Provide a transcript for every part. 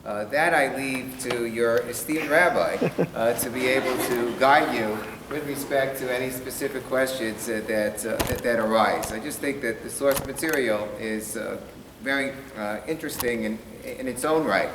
That I leave to your esteemed rabbi to be able to guide you with respect to any specific questions that arise. I just think that the source material is very interesting in its own right.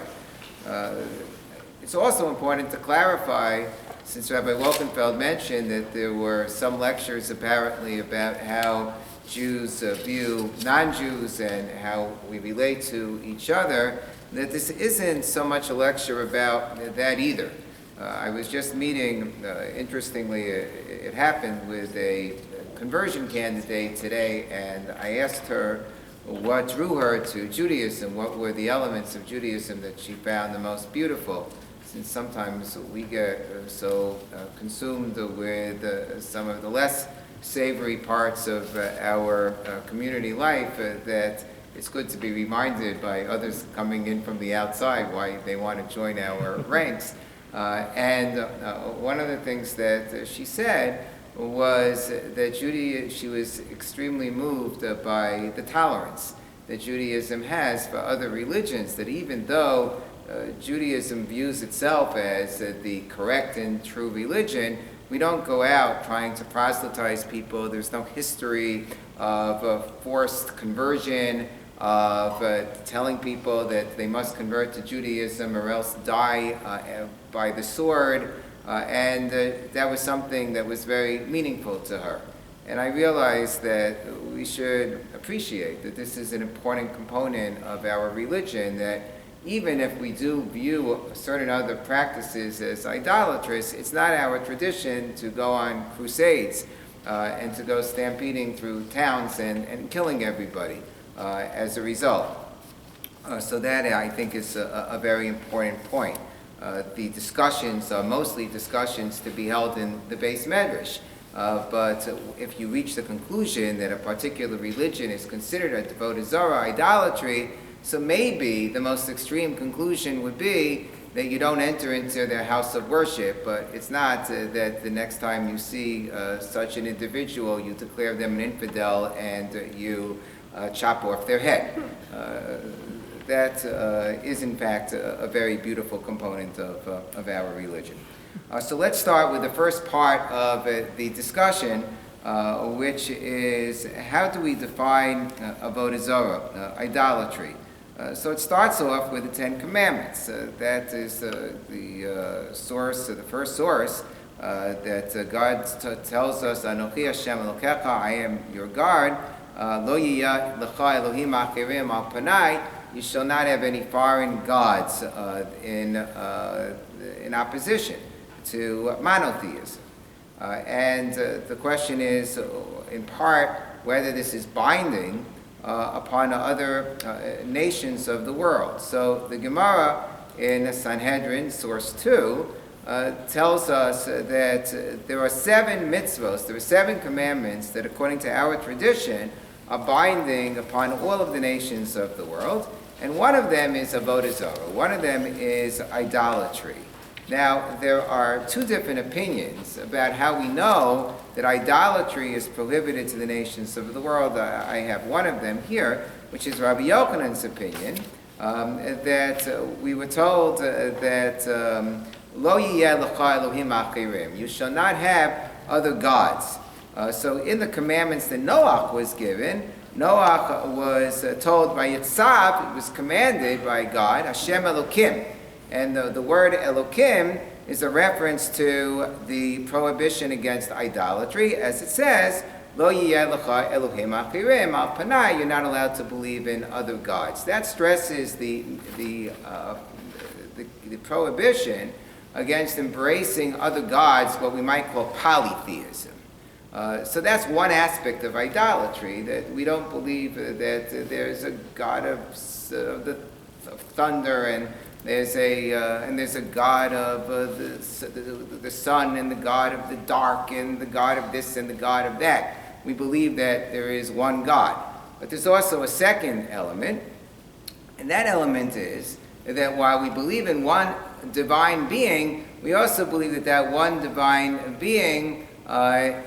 It's also important to clarify, since Rabbi Wolkenfeld mentioned that there were some lectures apparently about how Jews view non-Jews and how we relate to each other, that this isn't so much a lecture about that either. I was just meeting, interestingly, it happened with a conversion candidate today, and I asked her what drew her to Judaism, what were the elements of Judaism that she found the most beautiful, since sometimes we get so consumed with some of the less savory parts of our community life that it's good to be reminded by others coming in from the outside why they want to join our ranks. And one of the things that she said was that she was extremely moved by the tolerance that Judaism has for other religions, that even though Judaism views itself as the correct and true religion, we don't go out trying to proselytize people. There's no history of forced conversion, of telling people that they must convert to Judaism or else die by the sword. And that was something that was very meaningful to her. And I realized that we should appreciate that this is an important component of our religion, that even if we do view certain other practices as idolatrous, it's not our tradition to go on crusades and to go stampeding through towns and killing everybody as a result. So that, I think, is a very important point. The discussions are mostly discussions to be held in the Beit Midrash. But if you reach the conclusion that a particular religion is considered a devoted Zorah, idolatry, so maybe the most extreme conclusion would be that you don't enter into their house of worship, but it's not that the next time you see such an individual, you declare them an infidel and you chop off their head. That is, in fact, a very beautiful component of our religion. So let's start with the first part of the discussion, which is how do we define avodah zarah, idolatry? So it starts off with the Ten Commandments. That is the source, the first source that God tells us, Anochi Hashem Elokecha, I am your God. Lo yiyah lecha Elohim achirim al panai. You shall not have any foreign gods in opposition to monotheism. And the question is, in part, whether this is binding upon other nations of the world. So the Gemara in Sanhedrin, source 2, tells us that there are 7 mitzvos, there are 7 commandments that, according to our tradition, are binding upon all of the nations of the world. And one of them is avodah zarah. One of them is idolatry. Now, there are 2 different opinions about how we know that idolatry is prohibited to the nations of the world. I have one of them here, which is Rabbi Yochanan's opinion, that we were told that Lo yiyeh lecha Elohim achirim. You shall not have other gods. So in the commandments that Noach was given, Noach was told by Yitzhak, he was commanded by God, Hashem Elokim. And the word Elokim is a reference to the prohibition against idolatry, as it says, Lo yiyeh lecha Elohim achirim al panai. You're not allowed to believe in other gods. That stresses the prohibition against embracing other gods, what we might call polytheism. So that's one aspect of idolatry, that we don't believe that there's a god of thunder, and there's a god of the sun, and the god of the dark, and the god of this and the god of that. We believe that there is one God. But there's also a second element, and that element is that while we believe in one divine being, we also believe that that one divine being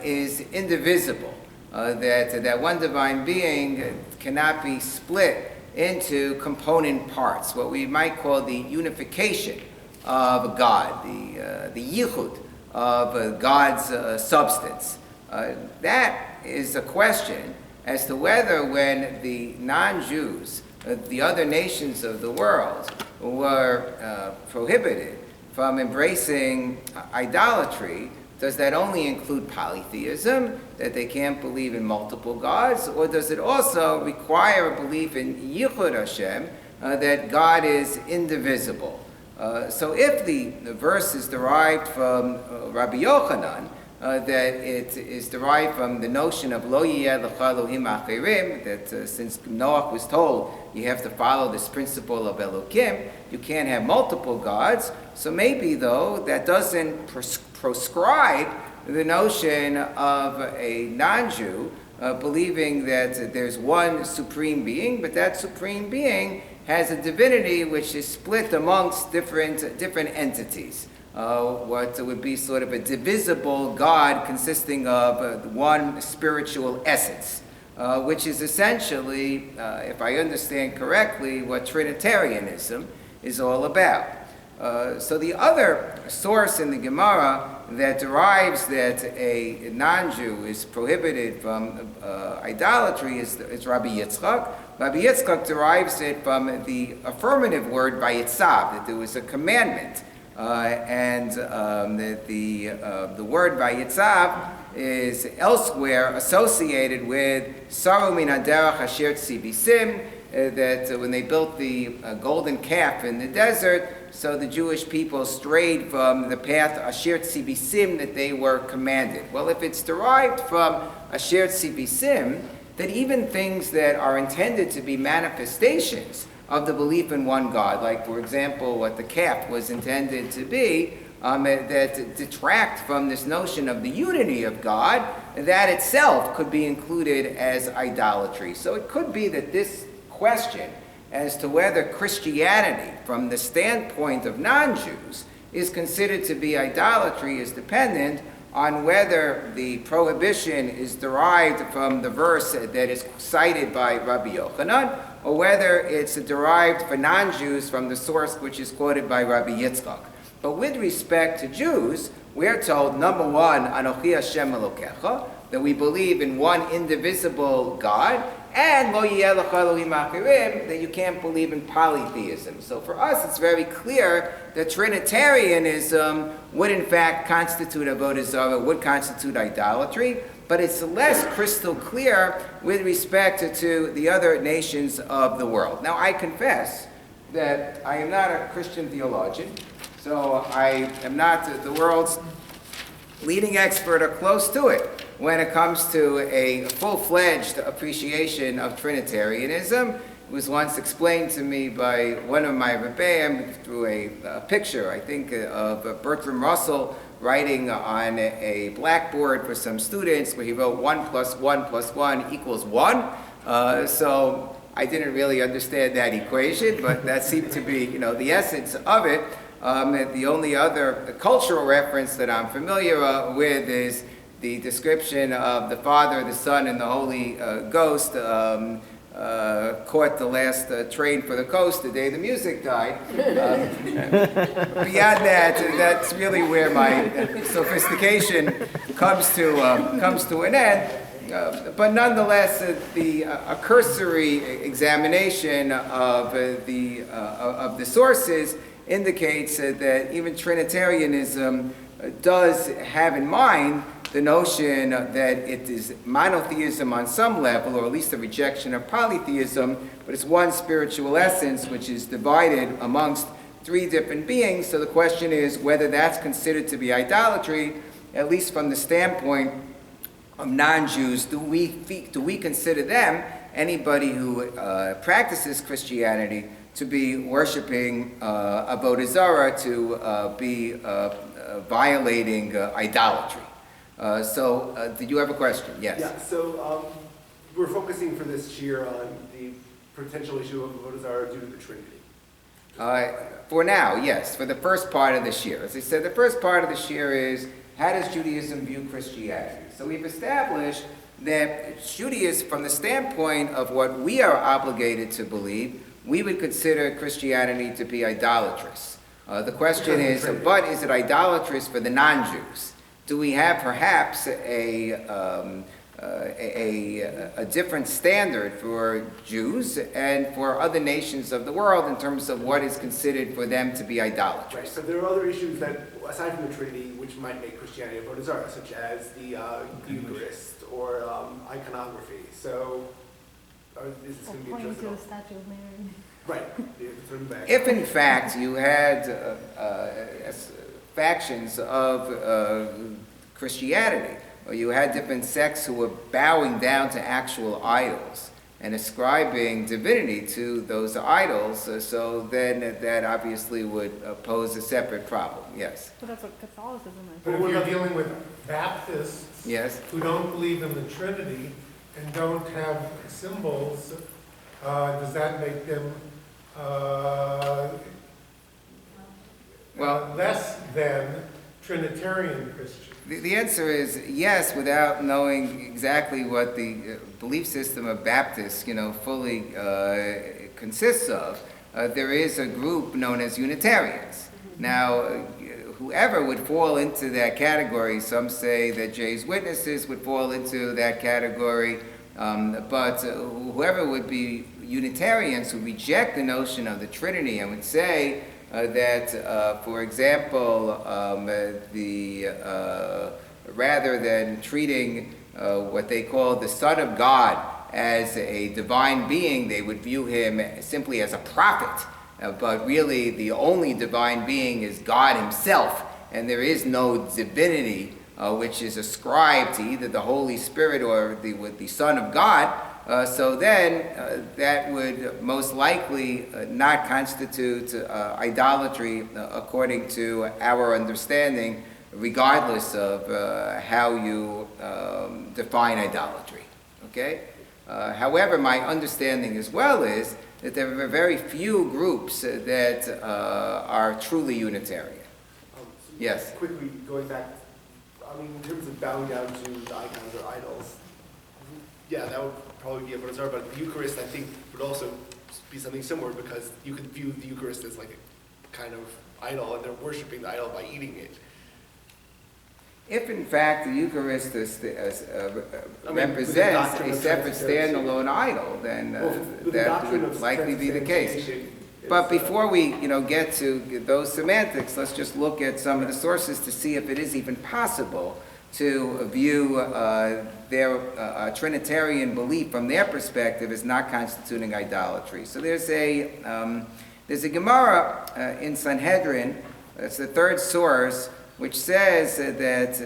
is indivisible, that one divine being cannot be split into component parts, what we might call the unification of God, the yichud of God's substance. That is a question as to whether when the non-Jews, the other nations of the world, were prohibited from embracing idolatry, does that only include polytheism, that they can't believe in multiple gods, or does it also require a belief in Yichud Hashem, that God is indivisible? So if the verse is derived from Rabbi Yochanan, that it is derived from the notion of Lo Yeh Lecha Elohim Acherim, that since Noach was told you have to follow this principle of Elokim, you can't have multiple gods, so maybe though that doesn't proscribe the notion of a non-Jew believing that there's one supreme being, but that supreme being has a divinity which is split amongst different entities. What would be sort of a divisible God consisting of one spiritual essence, which is essentially, if I understand correctly, what Trinitarianism is all about. So the other source in the Gemara that derives that a non-Jew is prohibited from idolatry is Rabbi Yitzchak. Rabbi Yitzchak derives it from the affirmative word vayitzav, that there was a commandment. The word vayitzav is elsewhere associated with saru min haderech asher tzibisim, that when they built the golden calf in the desert, so the Jewish people strayed from the path asher tzibisim that they were commanded. Well, if it's derived from asher tzibisim, that even things that are intended to be manifestations of the belief in one God, like, for example, what the calf was intended to be, that detract from this notion of the unity of God, that itself could be included as idolatry. So it could be that this question as to whether Christianity, from the standpoint of non-Jews, is considered to be idolatry is dependent on whether the prohibition is derived from the verse that is cited by Rabbi Yochanan, or whether it's derived for non-Jews from the source which is quoted by Rabbi Yitzchak. But with respect to Jews, we're told, number one, Anochi Hashem Elokecha, that we believe in one indivisible God, and Lo Yeh Lecha Elohim Acherim, that you can't believe in polytheism. So for us, it's very clear that Trinitarianism would in fact constitute avodah zarah, would constitute idolatry, but it's less crystal clear with respect to the other nations of the world. Now, I confess that I am not a Christian theologian, so I am not the world's leading expert or close to it when it comes to a full-fledged appreciation of Trinitarianism. It was once explained to me by one of my Rabbi through a picture, I think, of Bertrand Russell writing on a blackboard for some students where he wrote 1 + 1 + 1 = 1. So I didn't really understand that equation, but that seemed to be, the essence of it. The only other cultural reference that I'm familiar with is the description of the Father, the Son, and the Holy Ghost caught the last train for the coast the day the music died. Beyond that, that's really where my sophistication comes to an end. But nonetheless, a cursory examination of the sources indicates that even Trinitarianism does have in mind the notion that it is monotheism on some level, or at least a rejection of polytheism, but it's one spiritual essence which is divided amongst three different beings. So the question is whether that's considered to be idolatry, at least from the standpoint of non-Jews. Do we consider them, anybody who practices Christianity, to be worshiping avodah zarah, to be violating idolatry? Did you have a question? Yes. Yeah, so we're focusing for this year on the potential issue of avodah zarah due to the Trinity. For now, yes, for the first part of this year. As I said, the first part of this year is, how does Judaism view Christianity? So we've established that Judaism, from the standpoint of what we are obligated to believe, we would consider Christianity to be idolatrous. The question is, but is it idolatrous for the non-Jews? Do we have perhaps a different standard for Jews and for other nations of the world in terms of what is considered for them to be idolatrous? Right, so there are other issues that, aside from the Trinity, which might make Christianity avodah zarah, such as the Eucharist or iconography. So, is this going to be Pointing addressed to at all? the Statue of Mary. Right. Yeah, turn back. If in fact you had factions of Christianity, or you had different sects who were bowing down to actual idols and ascribing divinity to those idols, so then that obviously would pose a separate problem, yes. So that's what Catholicism is. But if you're dealing with Baptists Yes? who don't believe in the Trinity and don't have symbols, does that make them less than Trinitarian Christians? The answer is yes, without knowing exactly what the belief system of Baptists, fully consists of. There is a group known as Unitarians. Now, whoever would fall into that category, some say that Jehovah's Witnesses would fall into that category, but whoever would be Unitarians who reject the notion of the Trinity and would say that, for example, rather than treating what they call the Son of God as a divine being, they would view him simply as a prophet. But really, the only divine being is God himself, and there is no divinity which is ascribed to either the Holy Spirit or the Son of God. So then, that would most likely not constitute idolatry according to our understanding, regardless of how you define idolatry. Okay? However, my understanding as well is that there are very few groups that are truly Unitarian. Yes? Quickly, going back, in terms of bowing down to the icons or idols, yeah, that would probably be avodah zarah, but the Eucharist, I think, would also be something similar, because you could view the Eucharist as like a kind of idol, and they're worshiping the idol by eating it. If in fact the Eucharist represents a separate standalone idol, then that would likely be the case. But before we get to those semantics, let's just look at some of the sources to see if it is even possible to view their Trinitarian belief from their perspective as not constituting idolatry. So there's a Gemara in Sanhedrin, that's the third source, which says that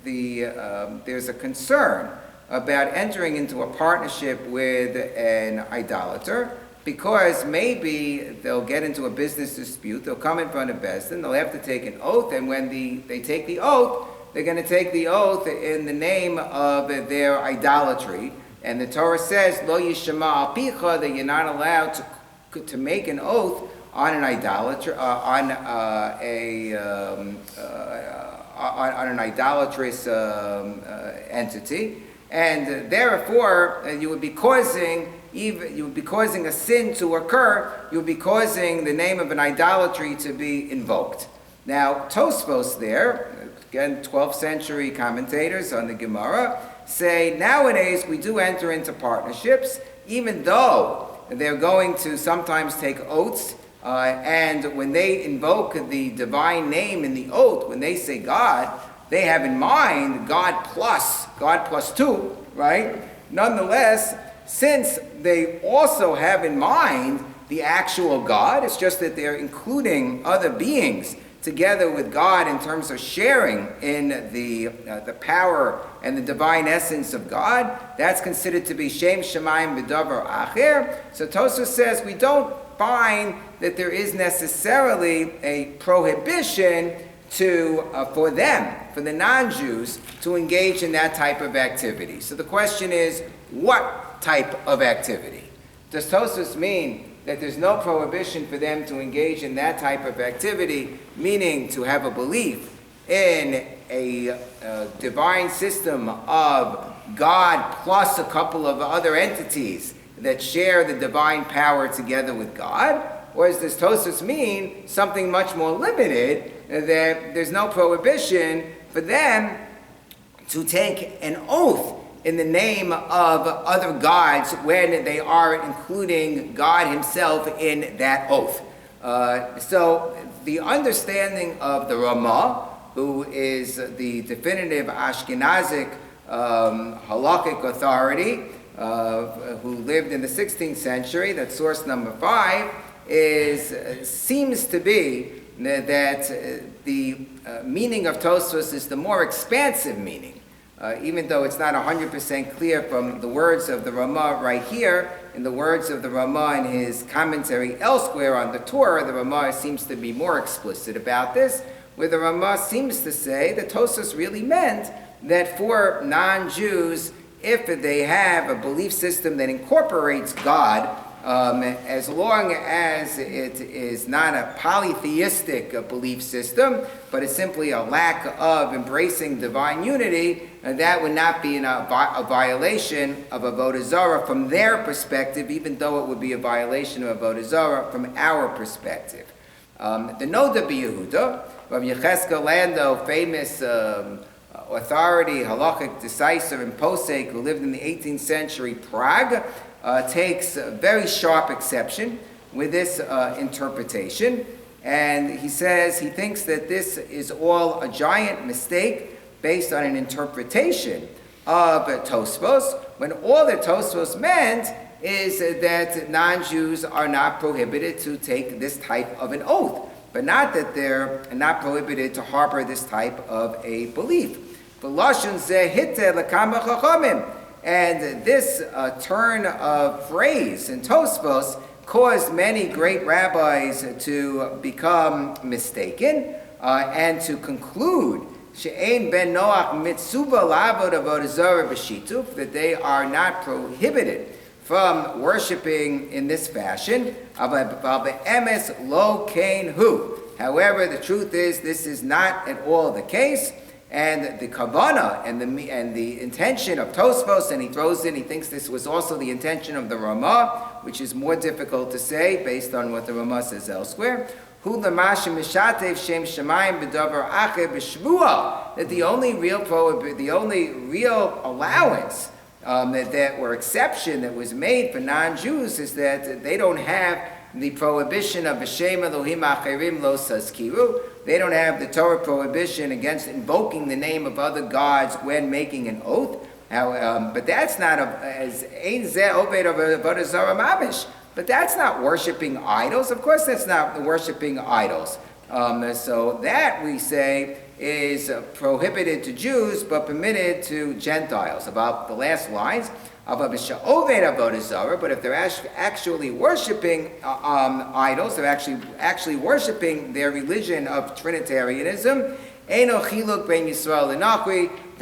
there's a concern about entering into a partnership with an idolater, because maybe they'll get into a business dispute, they'll come in front of Beis Din, they'll have to take an oath, and when they take the oath, they're going to take the oath in the name of their idolatry. And the Torah says, Lo yishama al picha, that you're not allowed to make an oath on an idolater, on an idolatrous entity, and therefore you would be causing a sin to occur. You would be causing the name of an idolatry to be invoked. Now, Tosfos there, again, 12th century commentators on the Gemara, say nowadays we do enter into partnerships, even though they're going to sometimes take oaths. And when they invoke the divine name in the oath, when they say God, they have in mind God plus two, right? Nonetheless, since they also have in mind the actual God, it's just that they're including other beings together with God in terms of sharing in the power and the divine essence of God. That's considered to be Shem Shemayim B'Davar Acher. So Tosfos says we don't find that there is necessarily a prohibition for the non-Jews, to engage in that type of activity. So the question is, what type of activity? Does Tosfos mean that there's no prohibition for them to engage in that type of activity, meaning to have a belief in a divine system of God plus a couple of other entities that share the divine power together with God? Or does this Tosfos mean something much more limited, that there's no prohibition for them to take an oath in the name of other gods when they are including God himself in that oath? So the understanding of the Ramah, who is the definitive Ashkenazic halakhic authority, who lived in the 16th century, that's source number 5, seems to be that the meaning of Tosfos is the more expansive meaning, even though it's not 100% clear from the words of the Ramah right here. In the words of the Ramah in his commentary elsewhere on the Torah, the Ramah seems to be more explicit about this, where the Ramah seems to say that Tosfos really meant that for non-Jews, if they have a belief system that incorporates God, as long as it is not a polytheistic belief system, but it's simply a lack of embracing divine unity, that would not be a violation of Avodah Zarah from their perspective, even though it would be a violation of Avodah Zarah from our perspective. The Noda B'Yehuda, Rabbi Yecheskel Lando, famous authority, halachic decisive, and posek, who lived in the 18th century Prague, takes a very sharp exception with this interpretation. And he says he thinks that this is all a giant mistake based on an interpretation of Tosfos, when all that Tosfos meant is that non-Jews are not prohibited to take this type of an oath, but not that they're not prohibited to harbor this type of a belief. And this turn of phrase in Tosfos caused many great rabbis to become mistaken and to conclude she'ein ben Noach mitzuva la'avod avodah zarah b'shituf, that they are not prohibited from worshiping in this fashion. Emes lo kain hu. However, the truth is this is not at all the case. And the kavana and the intention of Tosfos, and he throws in, he thinks this was also the intention of the Ramah, which is more difficult to say based on what the Ramah says elsewhere. That the only real allowance or exception that was made for non-Jews is that they don't have the prohibition of B'Shem Elohim Acherim Lo Sazkiru. They don't have the Torah prohibition against invoking the name of other gods when making an oath. But that's not But that's not worshiping idols. Of course, that's not worshiping idols. So that we say is prohibited to Jews, but permitted to Gentiles. About the last lines. But if they're actually worshiping idols, they're actually worshiping their religion of Trinitarianism, there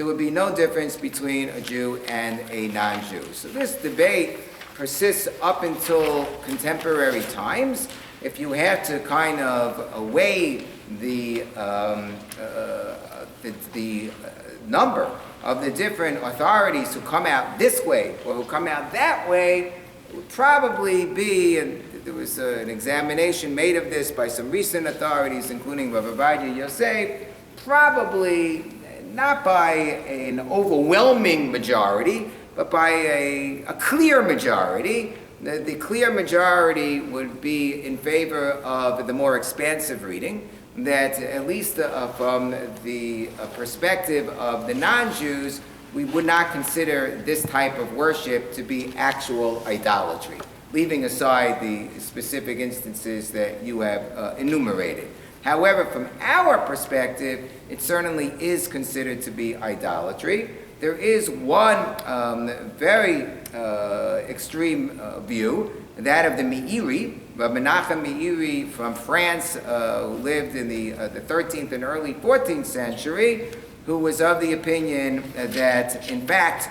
would be no difference between a Jew and a non-Jew. So this debate persists up until contemporary times. If you have to kind of weigh the number of the different authorities who come out this way or who come out that way, it would probably be, and there was an examination made of this by some recent authorities, including Rabbi Yosef, probably not by an overwhelming majority, but by a clear majority. The clear majority would be in favor of the more expansive reading, that at least from the perspective of the non-Jews, we would not consider this type of worship to be actual idolatry, leaving aside the specific instances that you have enumerated. However, from our perspective, it certainly is considered to be idolatry. There is one very extreme view, that of the Meiri, Rabbi Menachem Meiri from France, who lived in the 13th and early 14th century, who was of the opinion that, in fact,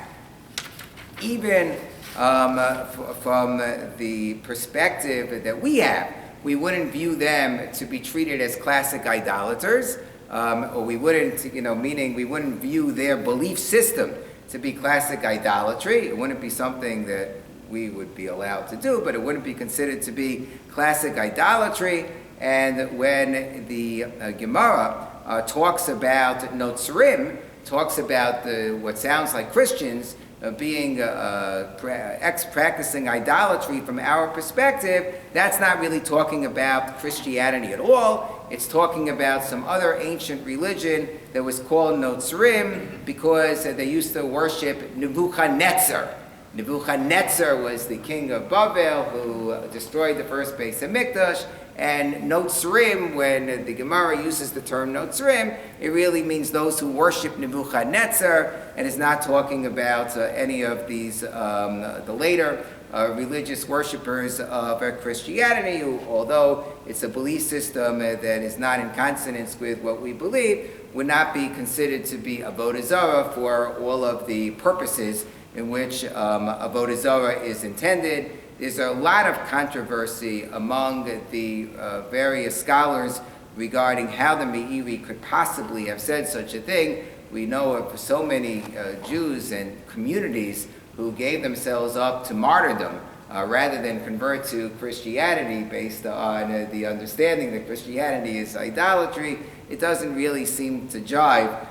even from the perspective that we have, we wouldn't view them to be treated as classic idolaters, or we wouldn't, meaning we wouldn't view their belief system to be classic idolatry. It wouldn't be something that we would be allowed to do, but it wouldn't be considered to be classic idolatry. And when the Gemara talks about Notzrim, talks about what sounds like Christians being practicing idolatry from our perspective, that's not really talking about Christianity at all. It's talking about some other ancient religion that was called Notzrim because they used to worship Nebuchadnezzar. Nebuchadnezzar was the king of Babel who destroyed the first Beit Hamikdash. And Notzrim, when the Gemara uses the term Notzrim, it really means those who worship Nebuchadnezzar, and is not talking about any of these, the later religious worshippers of Christianity, who, although it's a belief system that is not in consonance with what we believe, would not be considered to be Avodah Zarah for all of the purposes in which Avodah Zarah is intended. There's a lot of controversy among the various scholars regarding how the Meiri could possibly have said such a thing. We know of so many Jews and communities who gave themselves up to martyrdom rather than convert to Christianity based on the understanding that Christianity is idolatry. It doesn't really seem to jive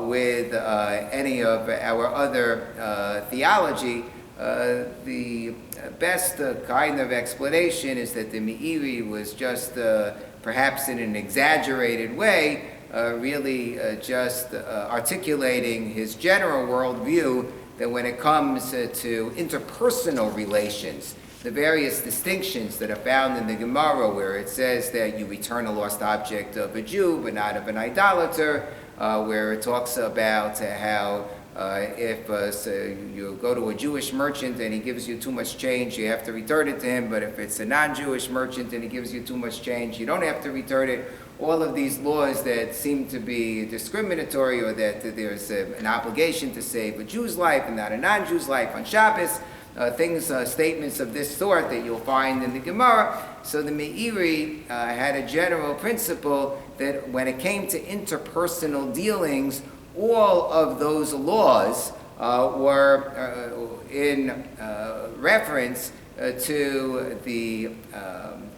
with any of our other theology. The best kind of explanation is that the Meiri was just, perhaps in an exaggerated way, really just articulating his general worldview that when it comes to interpersonal relations, the various distinctions that are found in the Gemara where it says that you return a lost object of a Jew but not of an idolater, where it talks about how if you go to a Jewish merchant and he gives you too much change, you have to return it to him. But if it's a non-Jewish merchant and he gives you too much change, you don't have to return it. All of these laws that seem to be discriminatory, or that there's an obligation to save a Jew's life and not a non-Jew's life on Shabbos, statements of this sort that you'll find in the Gemara. So the Meiri had a general principle that when it came to interpersonal dealings, all of those laws were in reference to the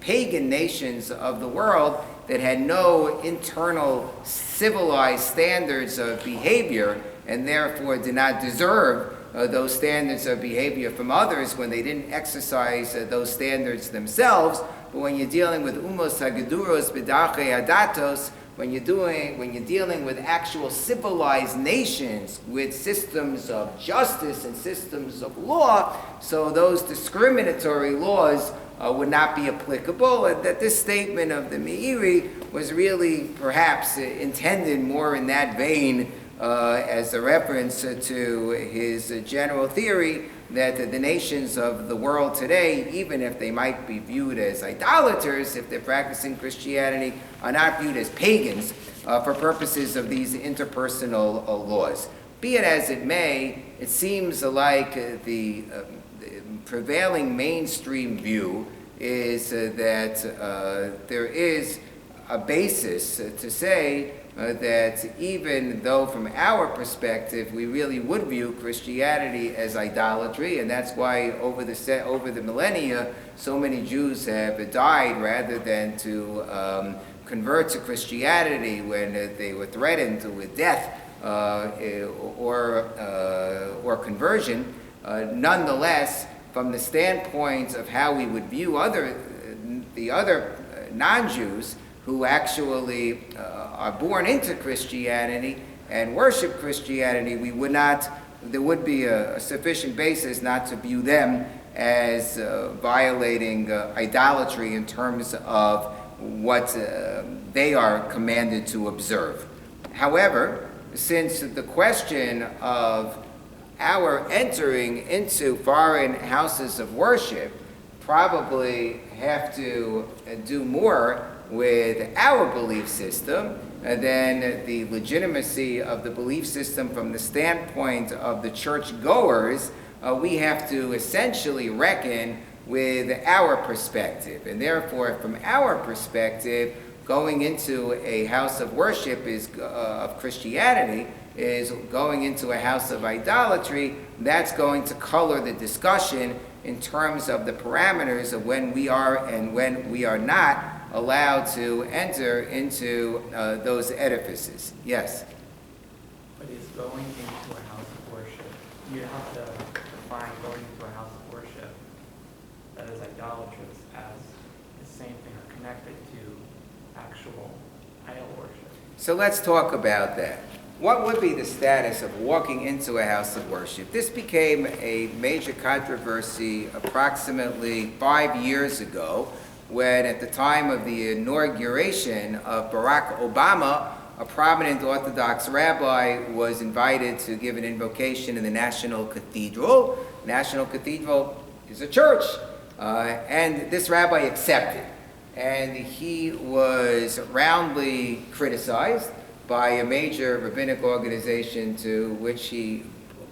pagan nations of the world that had no internal civilized standards of behavior and therefore did not deserve those standards of behavior from others when they didn't exercise those standards themselves. But when you're dealing with umos hageduros b'darchei adatos, when you're dealing with actual civilized nations with systems of justice and systems of law, so those discriminatory laws would not be applicable. And that this statement of the Meiri was really perhaps intended more in that vein as a reference to his general theory that the nations of the world today, even if they might be viewed as idolaters, if they're practicing Christianity, are not viewed as pagans for purposes of these interpersonal laws. Be it as it may, it seems like the prevailing mainstream view is that there is a basis to say that even though from our perspective we really would view Christianity as idolatry, and that's why over the millennia so many Jews have died rather than to convert to Christianity when they were threatened with death or conversion. Nonetheless, from the standpoint of how we would view the other non-Jews who actually are born into Christianity and worship Christianity, there would be a sufficient basis not to view them as violating idolatry in terms of what they are commanded to observe. However, since the question of our entering into foreign houses of worship probably have to do more with our belief system than the legitimacy of the belief system from the standpoint of the churchgoers, we have to essentially reckon with our perspective. And therefore, from our perspective, going into a house of worship of Christianity is going into a house of idolatry, that's going to color the discussion in terms of the parameters of when we are and when we are not allowed to enter into those edifices. Yes? But is going into a house of worship, you have to define going into a house of worship that is idolatrous as the same thing or connected to actual idol worship. So let's talk about that. What would be the status of walking into a house of worship? This became a major controversy approximately 5 years ago when, at the time of the inauguration of Barack Obama, a prominent Orthodox rabbi was invited to give an invocation in the National Cathedral. National Cathedral is a church, and this rabbi accepted. And he was roundly criticized by a major rabbinic organization to which he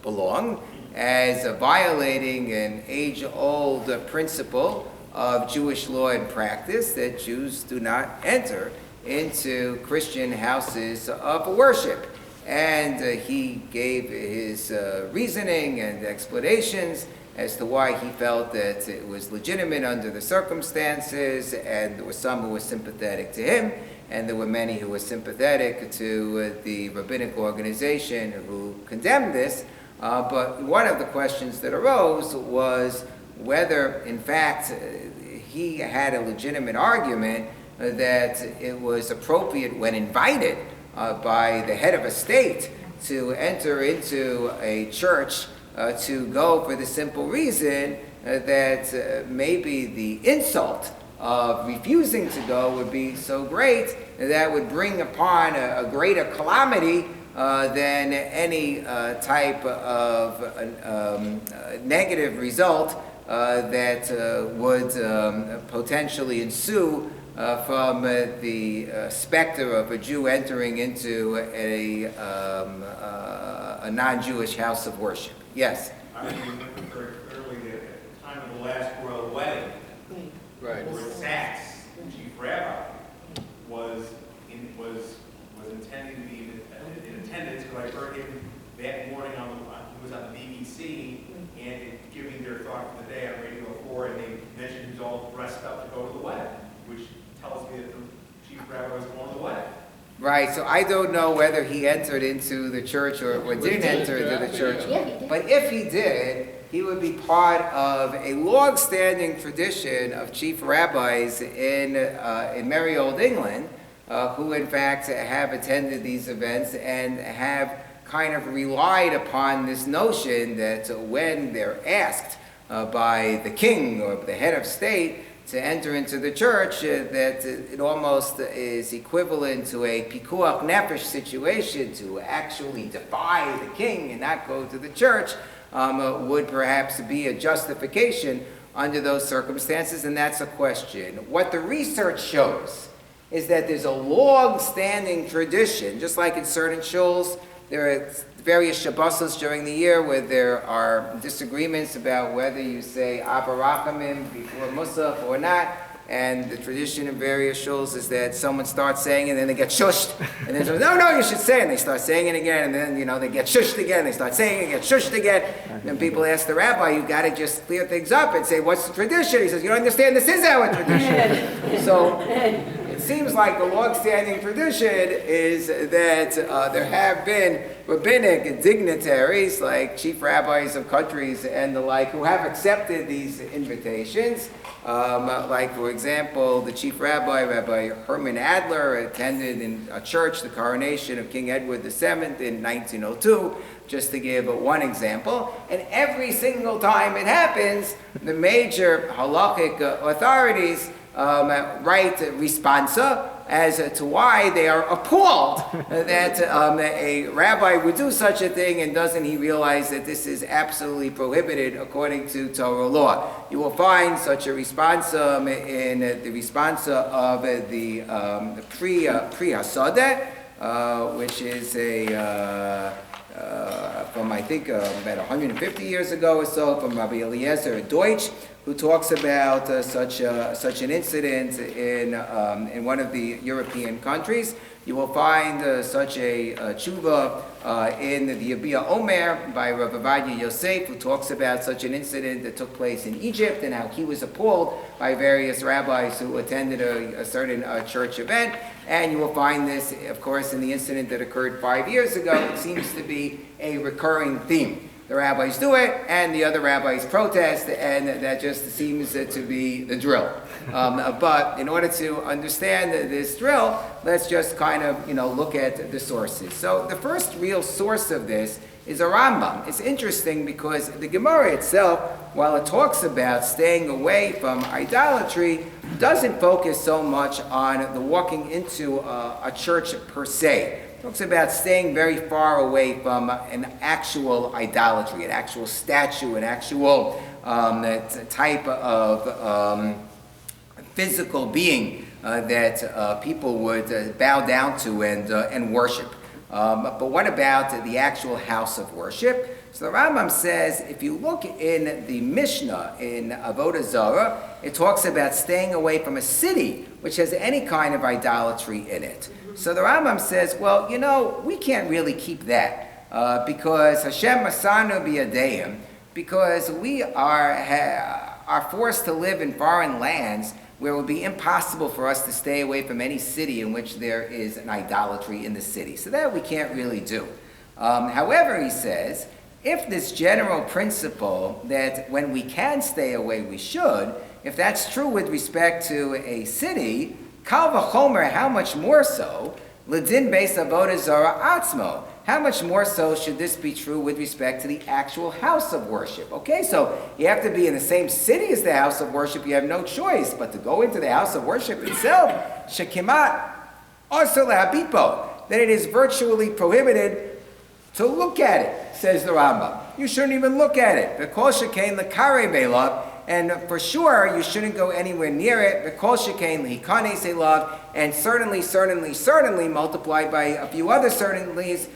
belonged as violating an age-old principle of Jewish law and practice that Jews do not enter into Christian houses of worship. And he gave his reasoning and explanations as to why he felt that it was legitimate under the circumstances, and there were some who were sympathetic to him, and there were many who were sympathetic to the rabbinic organization who condemned this. But one of the questions that arose was whether, in fact, he had a legitimate argument that it was appropriate when invited by the head of a state to enter into a church to go for the simple reason that maybe the insult of refusing to go would be so great that would bring upon a greater calamity than any type of negative result that would potentially ensue from the specter of a Jew entering into a non-Jewish house of worship. Yes? I remember very clearly that at the time of the last royal wedding, Right. Lord Sachs, the chief rabbi, was intending to be in attendance, because I heard him that morning he was on the BBC and giving their thought for the day on Radio 4, and they mentioned he was all dressed up to go to the wedding, which tells me that the chief rabbi was going to the wedding. Right, so I don't know whether he entered into the church or didn't enter into the church. But if he did, he would be part of a long-standing tradition of chief rabbis in merry old England, who in fact have attended these events and have kind of relied upon this notion that when they're asked by the king or the head of state to enter into the church, that it almost is equivalent to a pikuach nefesh situation to actually defy the king and not go to the church, would perhaps be a justification under those circumstances, and that's a question. What the research shows is that there's a long-standing tradition, just like in certain shuls, there are various Shabbosos during the year where there are disagreements about whether you say Abba Rachamim before Musaf or not. And the tradition in various shuls is that someone starts saying it and then they get shushed. And then someone, no, you should say it. And they start saying it again. And then, they get shushed again. They start saying it, get shushed again. And people ask the rabbi, you've got to just clear things up and say, what's the tradition? He says, you don't understand, this is our tradition. So it seems like the long-standing tradition is that there have been rabbinic dignitaries, like chief rabbis of countries and the like, who have accepted these invitations. Like, for example, the chief rabbi, Rabbi Herman Adler, attended in a church the coronation of King Edward VII in 1902, just to give one example. And every single time it happens, the major halakhic authorities write responsa as to why they are appalled that a rabbi would do such a thing, and doesn't he realize that this is absolutely prohibited according to Torah law. You will find such a responsa in the responsa of the Pri Hasadeh, which is from I think about 150 years ago or so, from Rabbi Eliezer Deutsch, who talks about such an incident in one of the European countries. You will find such a tshuva in the Yabia Omer by Rabbi Yosef, who talks about such an incident that took place in Egypt and how he was appalled by various rabbis who attended a certain church event. And you will find this, of course, in the incident that occurred 5 years ago. It seems to be a recurring theme. The rabbis do it, and the other rabbis protest, and that just seems to be the drill. But in order to understand this drill, let's just kind of, look at the sources. So the first real source of this is a Rambam. It's interesting because the Gemara itself, while it talks about staying away from idolatry, doesn't focus so much on the walking into a church per se. It talks about staying very far away from an actual idolatry, an actual statue, an actual type of physical being that people would bow down to and worship. But what about the actual house of worship? So the Rambam says, if you look in the Mishnah in Avodah Zarah, it talks about staying away from a city which has any kind of idolatry in it. So the Rambam says, well, we can't really keep that because Hashem Masanu B'Yadeim, because we are forced to live in foreign lands where it would be impossible for us to stay away from any city in which there is an idolatry in the city. So that we can't really do. However, he says, if this general principle that when we can stay away, we should, if that's true with respect to a city, Kal v'chomer, how much more so, L'din beis avodah zara atzmo, how much more so should this be true with respect to the actual house of worship? Okay, so you have to be in the same city as the house of worship, you have no choice, but to go into the house of worship itself, shekimat asur lehabipo, that it is virtually prohibited to look at it, says the Rambam. You shouldn't even look at it. V'kol shekain l'karei be'elav, and for sure you shouldn't go anywhere near it. V'kol shekain l'hikanes elav, and certainly multiplied by a few other certainlys,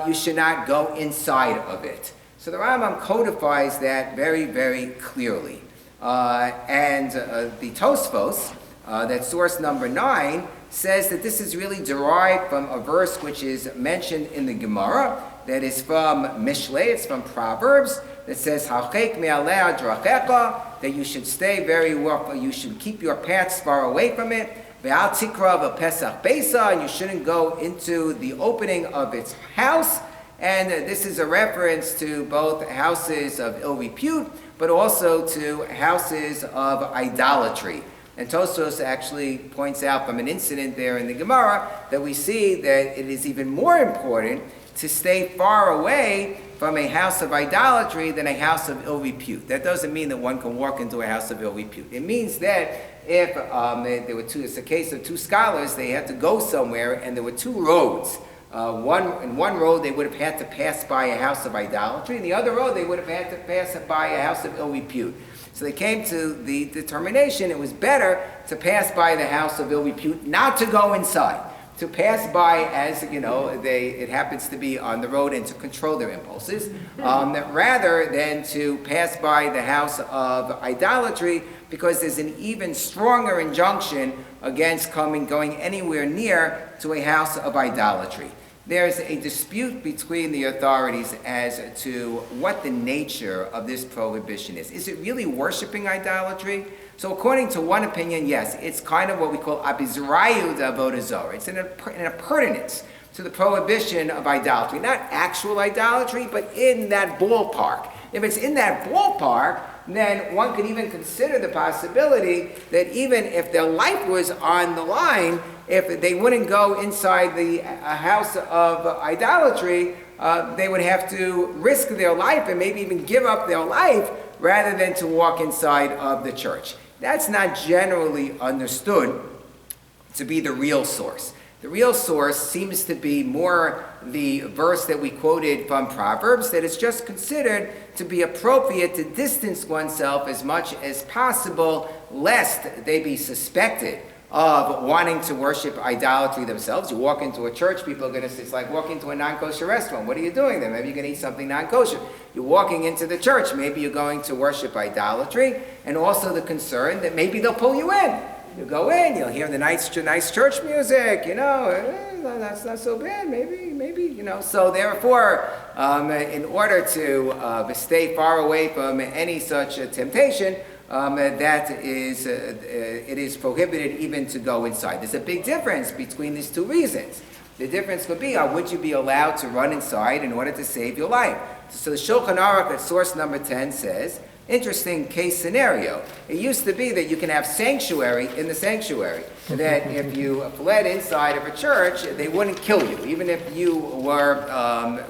you should not go inside of it. So the Rambam codifies that very, very clearly. And the Tosfos, that's source number 9, says that this is really derived from a verse which is mentioned in the Gemara, that is from Mishlei, it's from Proverbs, that says, Hachek me'aleh drachecha, that you should stay very well, you should keep your paths far away from it, ve'al tikra v'pesach beisa, and you shouldn't go into the opening of its house. And this is a reference to both houses of ill repute, but also to houses of idolatry. And Tosfos actually points out from an incident there in the Gemara that we see that it is even more important to stay far away from a house of idolatry than a house of ill repute. That doesn't mean that one can walk into a house of ill repute. It means that if it's a case of two scholars, they had to go somewhere and there were two roads. In one road they would have had to pass by a house of idolatry, and the other road they would have had to pass by a house of ill repute. So they came to the determination it was better to pass by the house of ill repute, not to go inside. To pass by as, it happens to be on the road and to control their impulses, rather than to pass by the house of idolatry, because there's an even stronger injunction against going anywhere near to a house of idolatry. There's a dispute between the authorities as to what the nature of this prohibition is. Is it really worshiping idolatry? So according to one opinion, yes, it's kind of what we call abizrayu avodah zarah. It's an appurtenance to the prohibition of idolatry. Not actual idolatry, but in that ballpark. If it's in that ballpark, then one could even consider the possibility that even if their life was on the line, if they wouldn't go inside the house of idolatry, they would have to risk their life and maybe even give up their life rather than to walk inside of the church. That's not generally understood to be the real source. The real source seems to be more the verse that we quoted from Proverbs, that it's just considered to be appropriate to distance oneself as much as possible, lest they be suspected of wanting to worship idolatry themselves. You walk into a church, people are going to say, it's like walking to a non-kosher restaurant. What are you doing there? Maybe you're going to eat something non-kosher. You're walking into the church, maybe you're going to worship idolatry, and also the concern that maybe they'll pull you in. You go in, you'll hear the nice church music, that's not so bad, maybe. So therefore, in order to stay far away from any such temptation, it is prohibited even to go inside. There's a big difference between these two reasons. The difference would be, would you be allowed to run inside in order to save your life? So the Shulchan Aruch at source number 10 says, interesting case scenario. It used to be that you can have sanctuary in the sanctuary. That if you fled inside of a church, they wouldn't kill you. Even if you were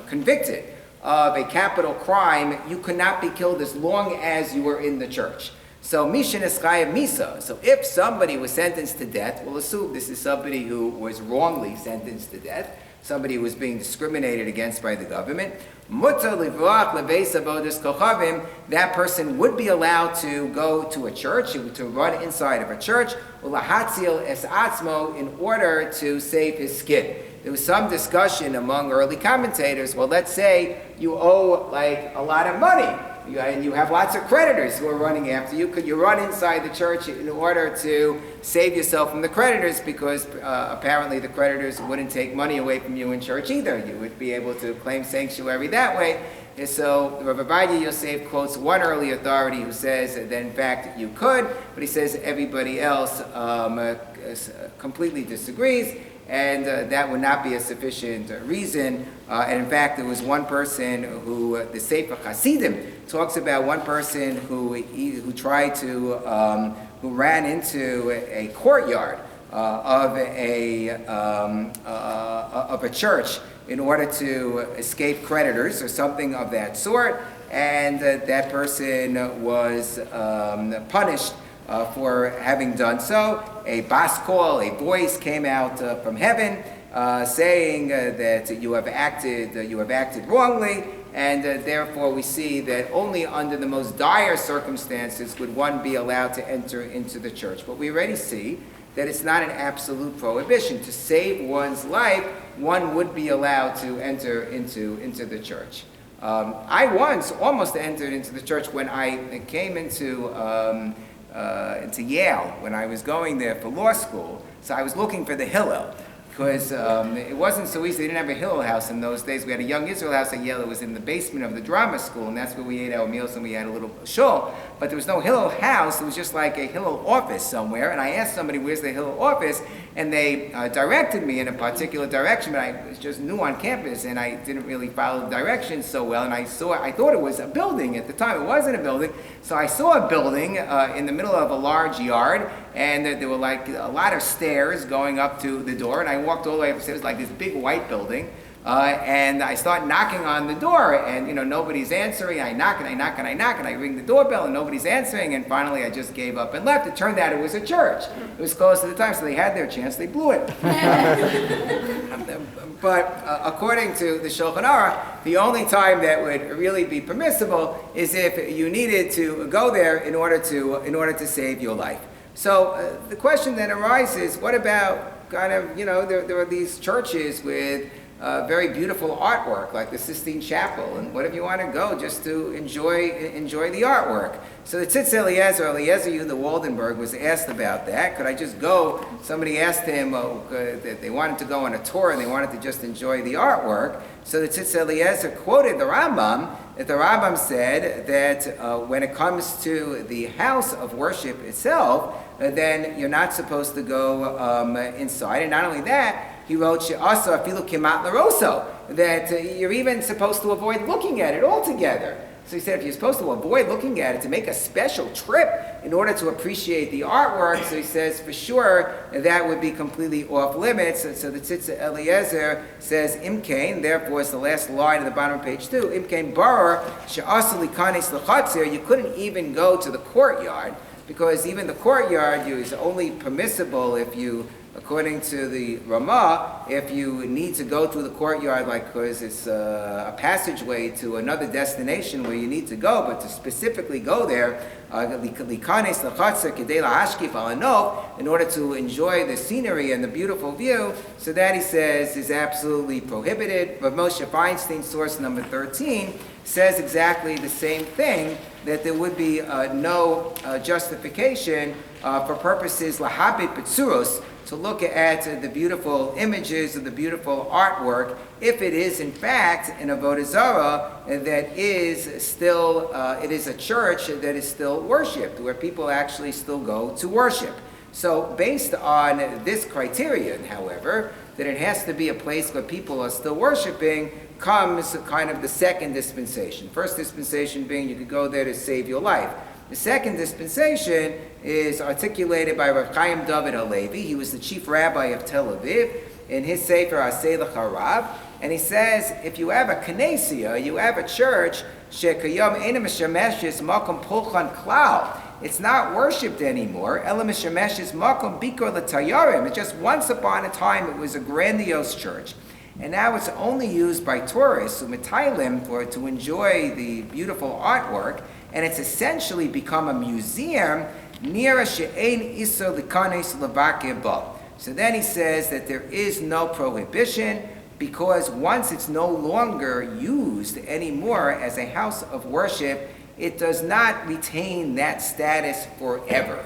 convicted of a capital crime, you could not be killed as long as you were in the church. So Mishin Eschayim Misa. So if somebody was sentenced to death, we'll assume this is somebody who was wrongly sentenced to death, somebody who was being discriminated against by the government. That person would be allowed to go to a church, to run inside of a church, in order to save his skin. There was some discussion among early commentators. Well, let's say you owe like a lot of money, and you have lots of creditors who are running after you. Could you run inside the church in order to save yourself from the creditors? Because apparently the creditors wouldn't take money away from you in church either. You would be able to claim sanctuary that way. And so Rabbi Yosef quotes one early authority who says that in fact you could, but he says everybody else completely disagrees. And that would not be a sufficient reason. And in fact, there was one person who, the Sefer Hasidim talks about one person who tried to, who ran into a courtyard of a church in order to escape creditors or something of that sort, and that person was punished for having done so. A bas kol, a voice came out from heaven saying that you have acted wrongly, and therefore we see that only under the most dire circumstances would one be allowed to enter into the church. But we already see that it's not an absolute prohibition. To save one's life, one would be allowed to enter into the church. I once almost entered into the church when I came into Yale, when I was going there for law school. So I was looking for the Hillel, because it wasn't so easy. They didn't have a Hillel house in those days. We had a Young Israel house at Yale. It was in the basement of the drama school, and that's where we ate our meals, and we had a little shul. But there was no Hillel house. It was just like a Hillel office somewhere. And I asked somebody, where's the Hillel office? And they directed me in a particular direction, but I was just new on campus, and I didn't really follow the directions so well. And I thought it was a building at the time. It wasn't a building. So I saw a building in the middle of a large yard, and there were like a lot of stairs going up to the door, and I walked all the way upstairs, like this big white building, and I start knocking on the door, and nobody's answering. I knock and I knock and I knock, and I ring the doorbell, and nobody's answering, and finally I just gave up and left. It turned out it was a church. It was close to the time, so they had their chance. They blew it. But according to the Shulchan Aruch, the only time that would really be permissible is if you needed to go there in order to save your life. So the question then arises: what about kind of there are these churches with very beautiful artwork, like the Sistine Chapel, and what if you want to go just to enjoy the artwork? So the Tzitz Eliezer Yehuda Waldenberg was asked about that. Could I just go? Somebody asked him that they wanted to go on a tour and they wanted to just enjoy the artwork. So the Tzitz Eliezer quoted the Rambam, that the Rambam said that when it comes to the house of worship itself, then you're not supposed to go inside. And not only that, he wrote she'asa afilu kimat laroso, that you're even supposed to avoid looking at it altogether. So he said if you're supposed to avoid looking at it, to make a special trip in order to appreciate the artwork, so he says for sure that would be completely off limits. So the Tzitz Eliezer says imkain, therefore it's the last line at the bottom of page 2, imkain barar she'asa likanes l'chatzir, you couldn't even go to the courtyard, because even the courtyard is only permissible if you, according to the Ramah, if you need to go through the courtyard, like because it's a passageway to another destination where you need to go, but to specifically go there, in order to enjoy the scenery and the beautiful view, so that he says is absolutely prohibited. Rav Moshe Feinstein, source number 13, says exactly the same thing, that there would be no justification for purposes lahabit betsuros, to look at the beautiful images of the beautiful artwork, if it is in fact an avodah zarah that is still, it is a church that is still worshipped, where people actually still go to worship. So based on this criterion, however, that it has to be a place where people are still worshiping, comes kind of the second dispensation. First dispensation being you could go there to save your life. The second dispensation is articulated by Rav Chaim David Halevi. He was the chief rabbi of Tel Aviv in his Sefer Aseh L'Charav. And he says, if you have a knessia, you have a church, shekayom eina mishemeshes makom pulchan klal. It's not worshipped anymore. Ela mishemeshes makom bikor l'tayarim. It's just once upon a time it was a grandiose church. And now it's only used by tourists, u'metaylim, to enjoy the beautiful artwork. And it's essentially become a museum near a she'ein isur likanes levakir ba. So then he says that there is no prohibition, because once it's no longer used anymore as a house of worship, it does not retain that status forever.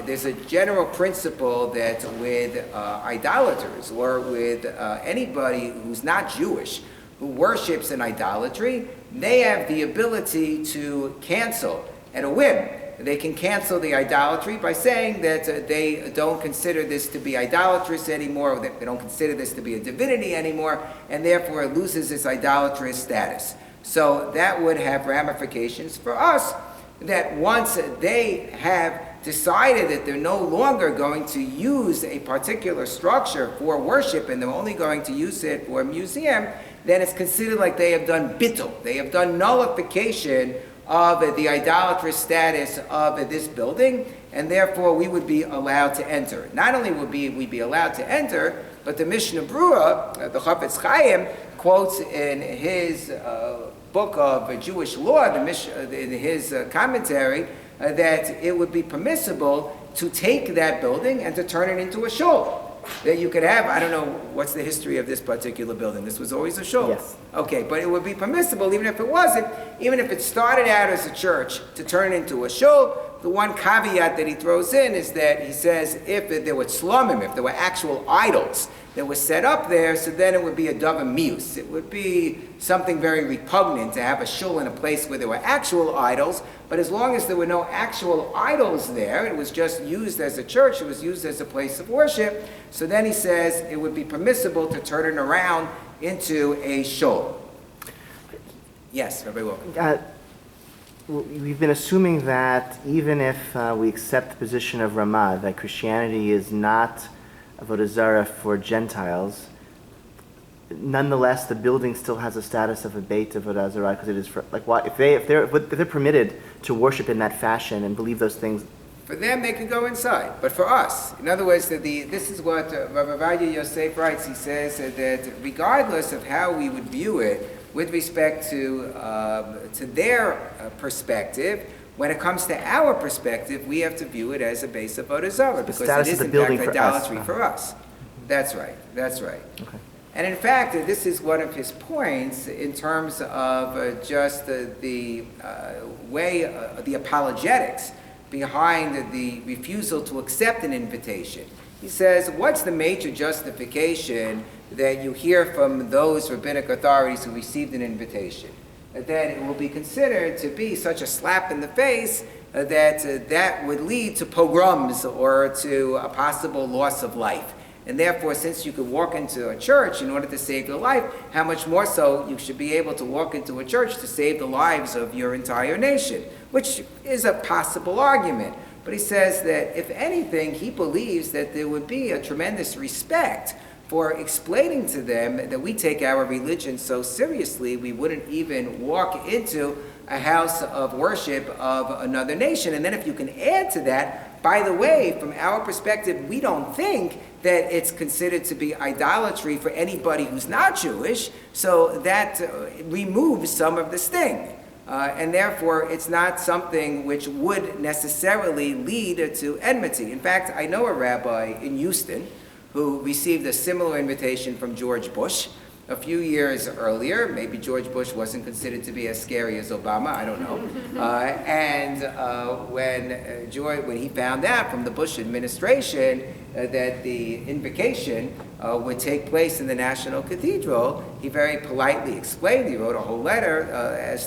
There's a general principle that with idolaters or with anybody who's not Jewish who worships in idolatry, they have the ability to cancel at a whim. They can cancel the idolatry by saying that they don't consider this to be idolatrous anymore, or that they don't consider this to be a divinity anymore, and therefore it loses its idolatrous status. So that would have ramifications for us, that once they have decided that they're no longer going to use a particular structure for worship and they're only going to use it for a museum, then it's considered like they have done bittul. They have done nullification of the idolatrous status of this building, and therefore we would be allowed to enter. Not only would we be allowed to enter, but the Mishnah Brura, the Chafetz Chaim, quotes in his book of Jewish law, in his commentary, that it would be permissible to take that building and to turn it into a shul. That you could have, I don't know what's the history of this particular building. This was always a shul. Yes. Okay, but it would be permissible, even if it wasn't, even if it started out as a church, to turn it into a shul. The one caveat that he throws in is that he says if there were slumim, if there were actual idols that were set up there, so then it would be a davar mius. It would be something very repugnant to have a shul in a place where there were actual idols, but as long as there were no actual idols there, it was just used as a church, it was used as a place of worship, so then he says it would be permissible to turn it around into a shul. Yes, Rabbi Wilkin. We've been assuming that even if we accept the position of Ramah, that Christianity is not avodah zarah for Gentiles, nonetheless the building still has a status of a Beit avodah zarah, because it is for, like, why, if they're permitted to worship in that fashion and believe those things. For them, they can go inside. But for us, in other words, this is what Rabbi Vadia Yosef writes. He says that regardless of how we would view it with respect to their perspective, when it comes to our perspective, we have to view it as a base of avodah zarah, because it is in fact idolatry for us. That's right. Okay. And in fact, this is one of his points in terms of just the way, the apologetics behind the refusal to accept an invitation. He says, what's the major justification that you hear from those rabbinic authorities who received an invitation? That it will be considered to be such a slap in the face that would lead to pogroms or to a possible loss of life. And therefore, since you could walk into a church in order to save your life, how much more so you should be able to walk into a church to save the lives of your entire nation, which is a possible argument. But he says that, if anything, he believes that there would be a tremendous respect for explaining to them that we take our religion so seriously, we wouldn't even walk into a house of worship of another nation. And then if you can add to that, by the way, from our perspective, we don't think that it's considered to be idolatry for anybody who's not Jewish, so that removes some of the sting. And therefore, it's not something which would necessarily lead to enmity. In fact, I know a rabbi in Houston who received a similar invitation from George Bush, A few years earlier, maybe George Bush wasn't considered to be as scary as Obama, I don't know. When he found out from the Bush administration that the invocation would take place in the National Cathedral, he very politely explained, he wrote a whole letter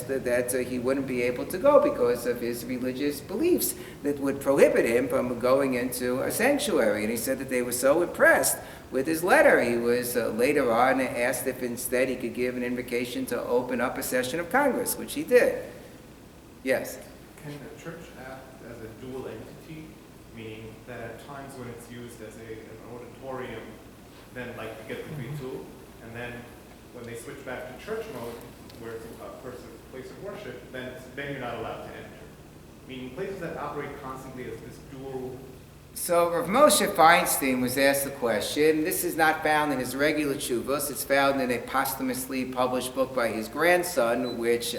that he wouldn't be able to go because of his religious beliefs that would prohibit him from going into a sanctuary. And he said that they were so impressed with his letter. He was later on asked if instead he could give an invocation to open up a session of Congress, which he did. Yes? Can the church act as a dual entity, meaning that at times when it's used as an auditorium, then like you get the free tool, and then when they switch back to church mode, where it's a place of worship, then you're not allowed to enter? Meaning places that operate constantly as this dual. So Rav Moshe Feinstein was asked the question. This is not found in his regular tshuvos. It's found in a posthumously published book by his grandson, which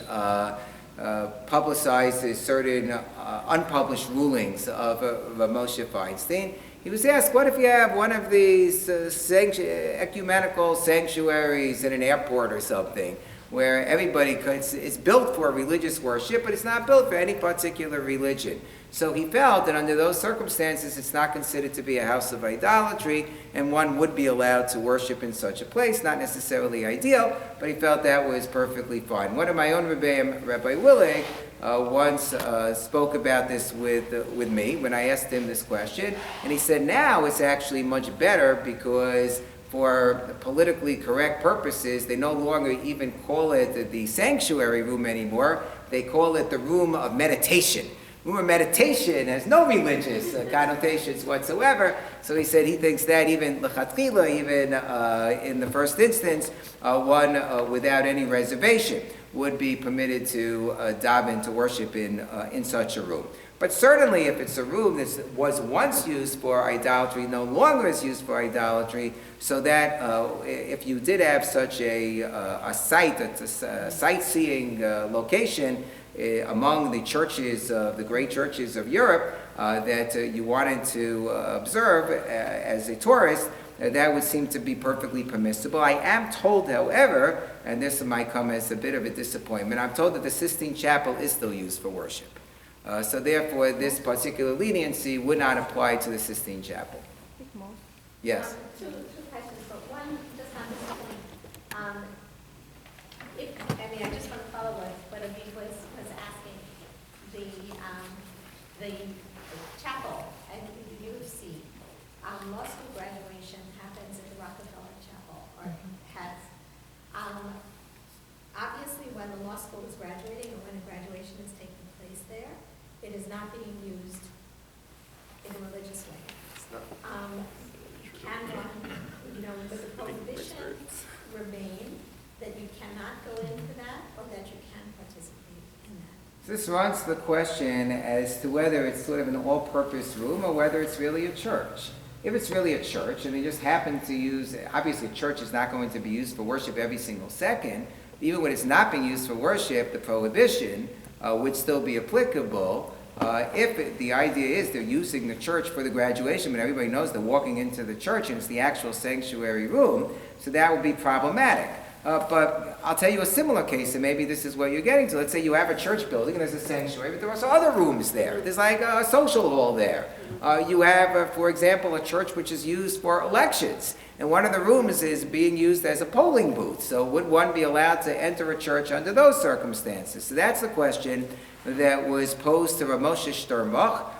publicizes certain unpublished rulings of Rav Moshe Feinstein. He was asked, what if you have one of these ecumenical sanctuaries in an airport or something, where everybody it's built for religious worship, but it's not built for any particular religion. So he felt that under those circumstances, it's not considered to be a house of idolatry, and one would be allowed to worship in such a place. Not necessarily ideal, but he felt that was perfectly fine. One of my own Rebbeim, Rabbi Willig, once spoke about this with me when I asked him this question, and he said now it's actually much better because for politically correct purposes, they no longer even call it the sanctuary room anymore. They call it the room of meditation. Room of meditation has no religious connotations whatsoever. So he said he thinks that even l'chatchila, even in the first instance, one without any reservation would be permitted to daven, to worship in such a room. But certainly if it's a room that was once used for idolatry, no longer is used for idolatry, so that if you did have such a site, a sightseeing location among the churches, the great churches of Europe, that you wanted to observe as a tourist, that would seem to be perfectly permissible. I am told, however, and this might come as a bit of a disappointment, I'm told that the Sistine Chapel is still used for worship. So therefore, this particular leniency would not apply to the Sistine Chapel. Yes? Two questions, but one just on this point. I just want to follow what Aviv was asking. The chapel at the U of C, law school graduation happens at the Rockefeller Chapel, or has. Obviously, when the law school is graduating or when a graduation is taking place there, it is not being used in a religious way. Can one, does the prohibition remain that you cannot go into that, or that you can participate in that? This runs the question as to whether it's sort of an all-purpose room or whether it's really a church. If it's really a church, and they just happen to use, obviously a church is not going to be used for worship every single second. Even when it's not being used for worship, the prohibition would still be applicable. If the idea is they're using the church for the graduation, but everybody knows they're walking into the church and it's the actual sanctuary room, so that would be problematic. But I'll tell you a similar case, and maybe this is what you're getting to. Let's say you have a church building and there's a sanctuary, but there are also other rooms there. There's like a social hall there. You have, for example, a church which is used for elections, and one of the rooms is being used as a polling booth. So would one be allowed to enter a church under those circumstances? So that's the question that was posed to Rav Moshe Sternbach,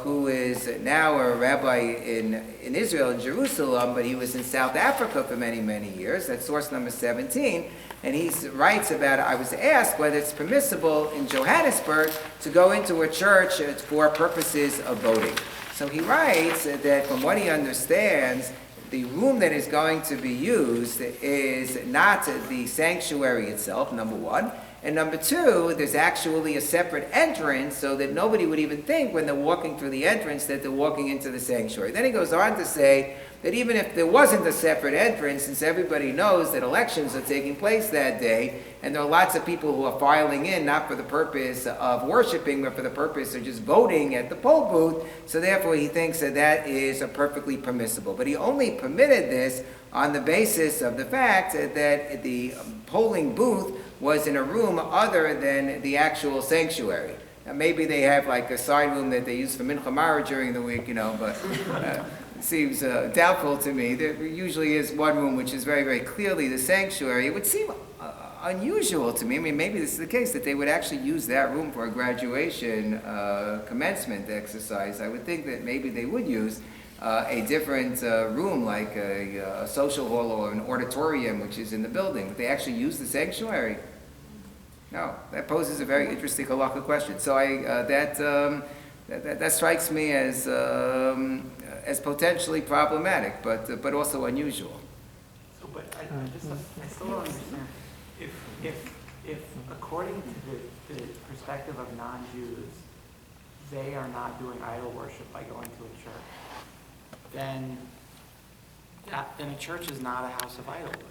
who is now a rabbi in Israel, in Jerusalem, but he was in South Africa for many, many years. That's source number 17. And he writes about, I was asked whether it's permissible in Johannesburg to go into a church for purposes of voting. So he writes that from what he understands, the room that is going to be used is not the sanctuary itself, number one. And number two, there's actually a separate entrance so that nobody would even think when they're walking through the entrance that they're walking into the sanctuary. Then he goes on to say that even if there wasn't a separate entrance, since everybody knows that elections are taking place that day, and there are lots of people who are filing in not for the purpose of worshiping, but for the purpose of just voting at the poll booth, so therefore he thinks that that is perfectly permissible. But he only permitted this on the basis of the fact that the polling booth was in a room other than the actual sanctuary. Now, maybe they have like a side room that they use for Mincha Mara during the week, but it seems doubtful to me. There usually is one room which is very, very clearly the sanctuary. It would seem unusual to me. I mean, maybe this is the case, that they would actually use that room for a graduation commencement exercise. I would think that maybe they would use a different room, like a social hall or an auditorium, which is in the building. But they actually use the sanctuary? No, that poses a very interesting halakha question. So that strikes me as potentially problematic, but also unusual. So, but I still don't understand. If according to the perspective of non-Jews, they are not doing idol worship by going to a church, then a church is not a house of idol worship.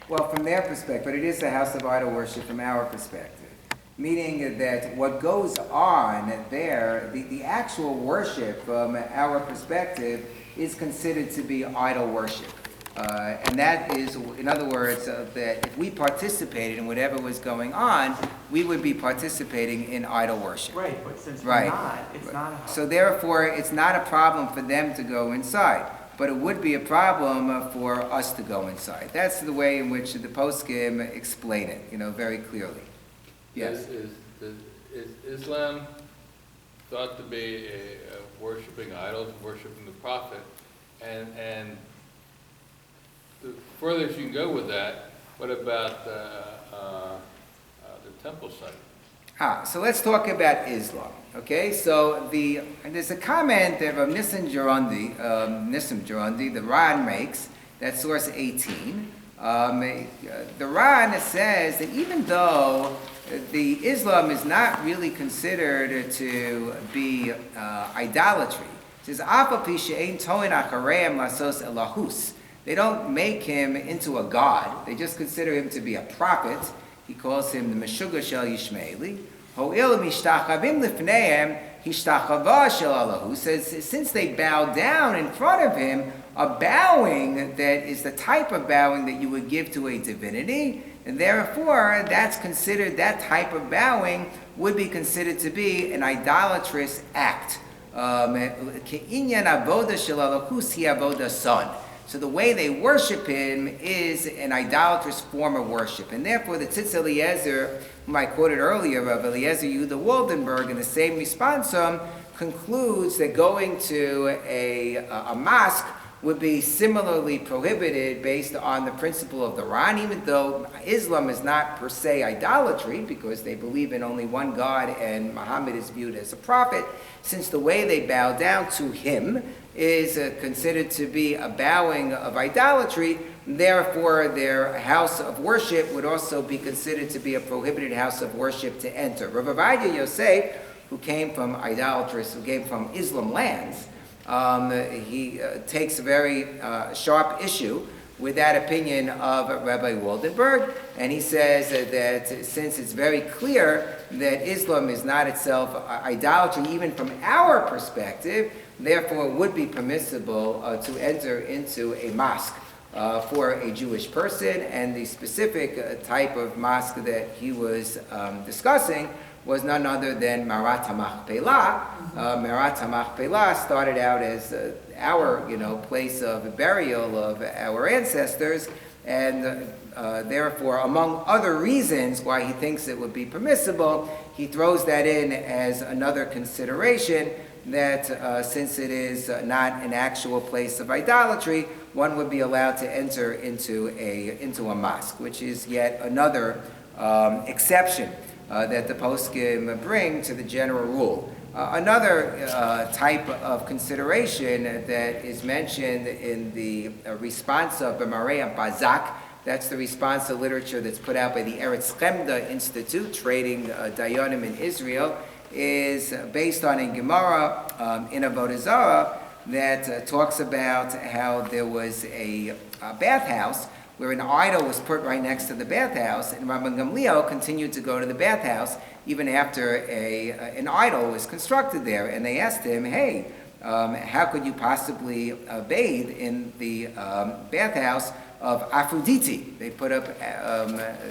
Well, from their perspective, but it is a house of idol worship from our perspective. Meaning that what goes on there, the actual worship from our perspective is considered to be idol worship. And that is, in other words, that if we participated in whatever was going on, we would be participating in idol worship. Right, but since we're not, it's not a house. So therefore, it's not a problem for them to go inside. But it would be a problem for us to go inside. That's the way in which the poskim explain it, very clearly. Yes? Is Islam thought to be worshiping idols, worshiping the prophet? And the furthest you can go with that, what about the temple site? So let's talk about Islam. Okay, so there's a comment that Rav Nissim Gerundi, the Ran makes, that's source 18. The Ran says that even though the Islam is not really considered to be idolatry, it says, they don't make him into a god, they just consider him to be a prophet. He calls him the Meshuggah Shel Yishmaeli. Says since they bow down in front of him, a bowing that is the type of bowing that you would give to a divinity, and therefore that type of bowing would be considered to be an idolatrous act. So the way they worship him is an idolatrous form of worship. And therefore the Tzitz Eliezer, whom I quoted earlier, of Eliezer Yehuda Waldenberg, in the same responsum, concludes that going to a mosque would be similarly prohibited based on the principle of the Ran, even though Islam is not per se idolatry, because they believe in only one God and Muhammad is viewed as a prophet, since the way they bow down to him is considered to be a bowing of idolatry, therefore their house of worship would also be considered to be a prohibited house of worship to enter. Rav Ovadia Yosef, who came from Islam lands, he takes a very sharp issue with that opinion of Rabbi Waldenberg, and he says that since it's very clear that Islam is not itself idolatry, even from our perspective, therefore it would be permissible to enter into a mosque for a Jewish person, and the specific type of mosque that he was discussing was none other than Marat HaMachpelah. Marat HaMachpelah started out as our, place of burial of our ancestors, and therefore, among other reasons why he thinks it would be permissible, he throws that in as another consideration that since it is not an actual place of idolatry, one would be allowed to enter into a mosque, which is yet another exception that the poskim bring to the general rule. Another type of consideration that is mentioned in the response of B'marei Bazak, that's the response to literature that's put out by the Eretz Chemda Institute, trading Dayanim in Israel, is based on a Gemara in Avodah Zarah, that talks about how there was a bathhouse where an idol was put right next to the bathhouse, and Rabbi Gamliel continued to go to the bathhouse even after an idol was constructed there. And they asked him, hey, how could you possibly bathe in the bathhouse of Aphrodite? They put up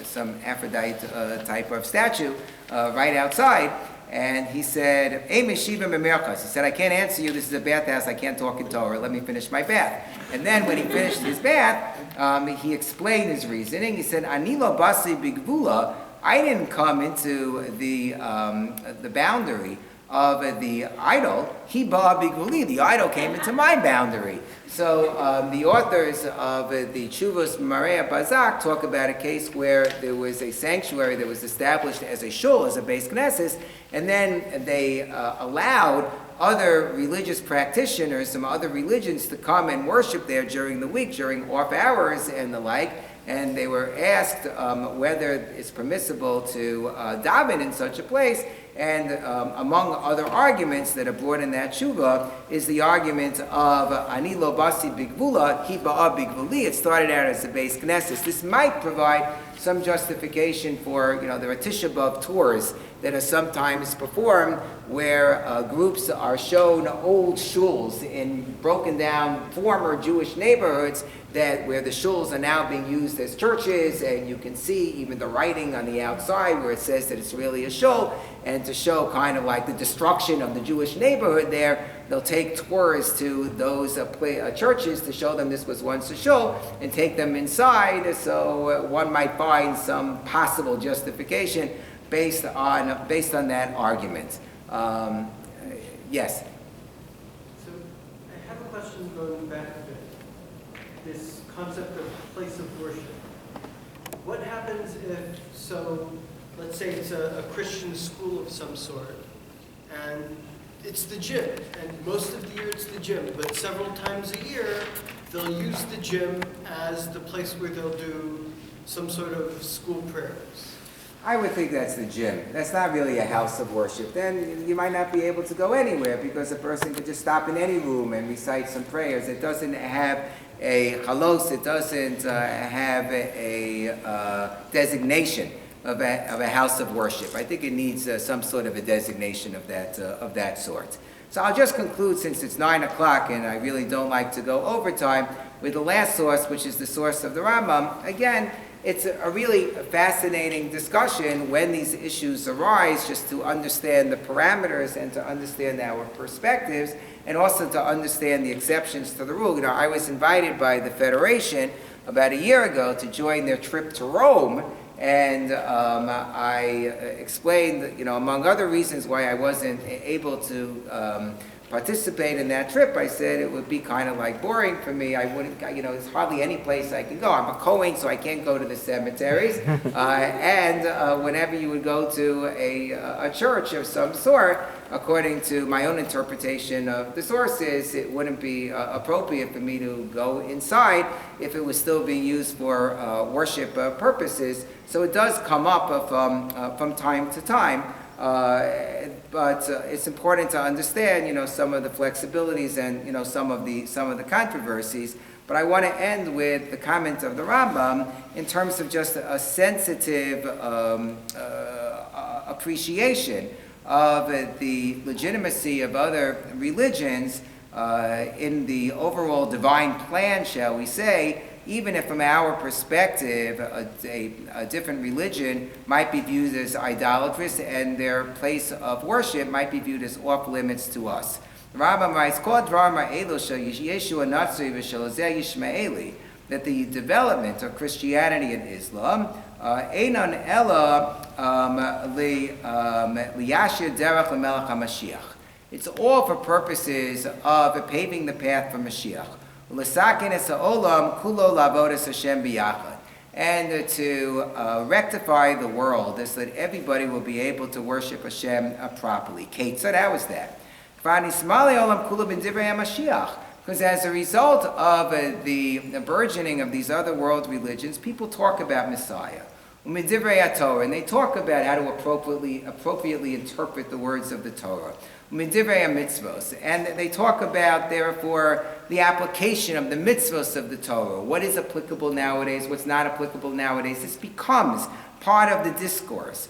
some Aphrodite type of statue right outside. And he said, He said, I can't answer you. This is a bathhouse. I can't talk in Torah. Let me finish my bath. And then when he finished his bath, he explained his reasoning. He said, Anilo basi bigvula. I didn't come into the boundary of the idol. He ba bigvuli. The idol came into my boundary. So the authors of the Chuvos Maria Bazak talk about a case where there was a sanctuary that was established as a shul, as a Beis Knesset, and then they allowed other religious practitioners, some other religions, to come and worship there during the week, during off hours and the like. And they were asked whether it's permissible to daven in such a place. And among other arguments that are brought in that tshuva is the argument of Ani lo basi bigvula, hi ba'a bigvuli. It started out as a Beis Knesset. This might provide some justification for, there are Tisha B'Av tours that are sometimes performed where groups are shown old shuls in broken down former Jewish neighborhoods where the shuls are now being used as churches, and you can see even the writing on the outside where it says that it's really a shul, and to show kind of like the destruction of the Jewish neighborhood there, they'll take tours to those churches to show them this was once a shul and take them inside, so one might find some possible justification based on that argument. Yes? So I have a question going back a bit. This concept of place of worship. What happens let's say it's a Christian school of some sort, and it's the gym, and most of the year it's the gym, but several times a year they'll use the gym as the place where they'll do some sort of school prayers. I would think that's the gym. That's not really a house of worship. Then you might not be able to go anywhere because a person could just stop in any room and recite some prayers. It doesn't have a halos, it doesn't have a designation of a house of worship. I think it needs some sort of a designation of that sort. So I'll just conclude, since it's 9 o'clock and I really don't like to go overtime, with the last source, which is the source of the Rambam. Again, it's a really fascinating discussion when these issues arise, just to understand the parameters and to understand our perspectives, and also to understand the exceptions to the rule. I was invited by the Federation about a year ago to join their trip to Rome, and I explained, among other reasons why I wasn't able to participate in that trip. I said it would be kind of like boring for me. I wouldn't, there's hardly any place I can go. I'm a Kohen, so I can't go to the cemeteries. And whenever you would go to a church of some sort, according to my own interpretation of the sources, it wouldn't be appropriate for me to go inside if it was still being used for worship purposes. So it does come up from time to time. But it's important to understand, some of the flexibilities and, some of the controversies. But I want to end with the comment of the Rambam in terms of just a sensitive appreciation of the legitimacy of other religions in the overall divine plan, shall we say, even if from our perspective a different religion might be viewed as idolatrous and their place of worship might be viewed as off limits to us. The Rambam writes, that the development of Christianity and Islam einon ela liyashir derech lemelech HaMashiach. It's all for purposes of paving the path for Mashiach. And to rectify the world so that everybody will be able to worship Hashem properly. Kate, so that was that. Because as a result of the burgeoning of these other world religions, people talk about Messiah. U'midivrei Torah, and they talk about how to appropriately interpret the words of the Torah. U'midivrei mitzvos, and they talk about, therefore, the application of the mitzvos of the Torah. What is applicable nowadays? What's not applicable nowadays? This becomes part of the discourse.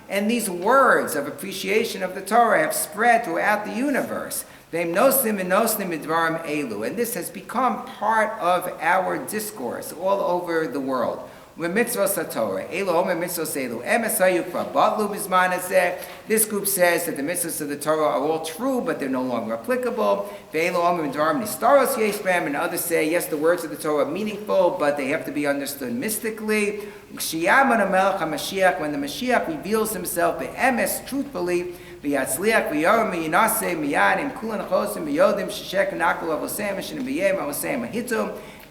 And these words of appreciation of the Torah have spread throughout the universe. And this has become part of our discourse all over the world. This group says that the mitzvahs of the Torah are all true, but they're no longer applicable. And others say, yes, the words of the Torah are meaningful, but they have to be understood mystically. When the Mashiach reveals himself truthfully,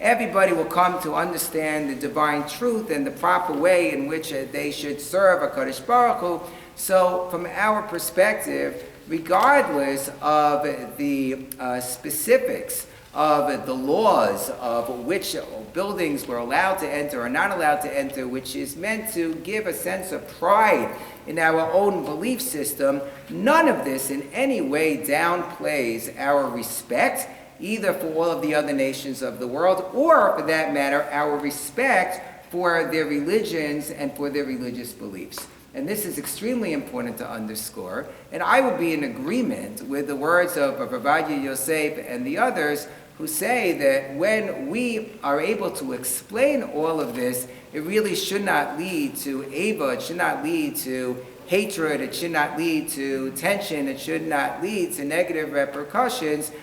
everybody will come to understand the divine truth and the proper way in which they should serve HaKadosh Baruch Hu. So from our perspective, regardless of the specifics of the laws of which buildings we're allowed to enter or not allowed to enter, which is meant to give a sense of pride in our own belief system, none of this in any way downplays our respect either for all of the other nations of the world, or, for that matter, our respect for their religions and for their religious beliefs. And this is extremely important to underscore. And I would be in agreement with the words of Rabbi Yosef and the others who say that when we are able to explain all of this, it really should not lead to ava, it should not lead to hatred, it should not lead to tension, it should not lead to negative repercussions,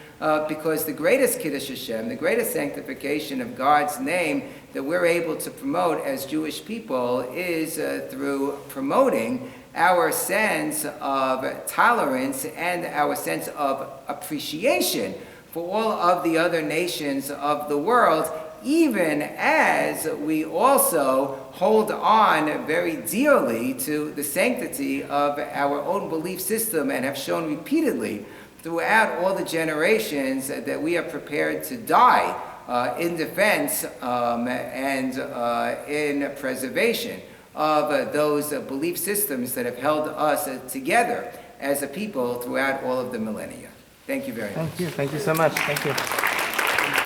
because the greatest Kiddush Hashem, the greatest sanctification of God's name that we're able to promote as Jewish people is through promoting our sense of tolerance and our sense of appreciation for all of the other nations of the world, even as we also hold on very dearly to the sanctity of our own belief system and have shown repeatedly throughout all the generations that we are prepared to die in defense and in preservation of those belief systems that have held us together as a people throughout all of the millennia. Thank you very much. Thank you so much. Thank you.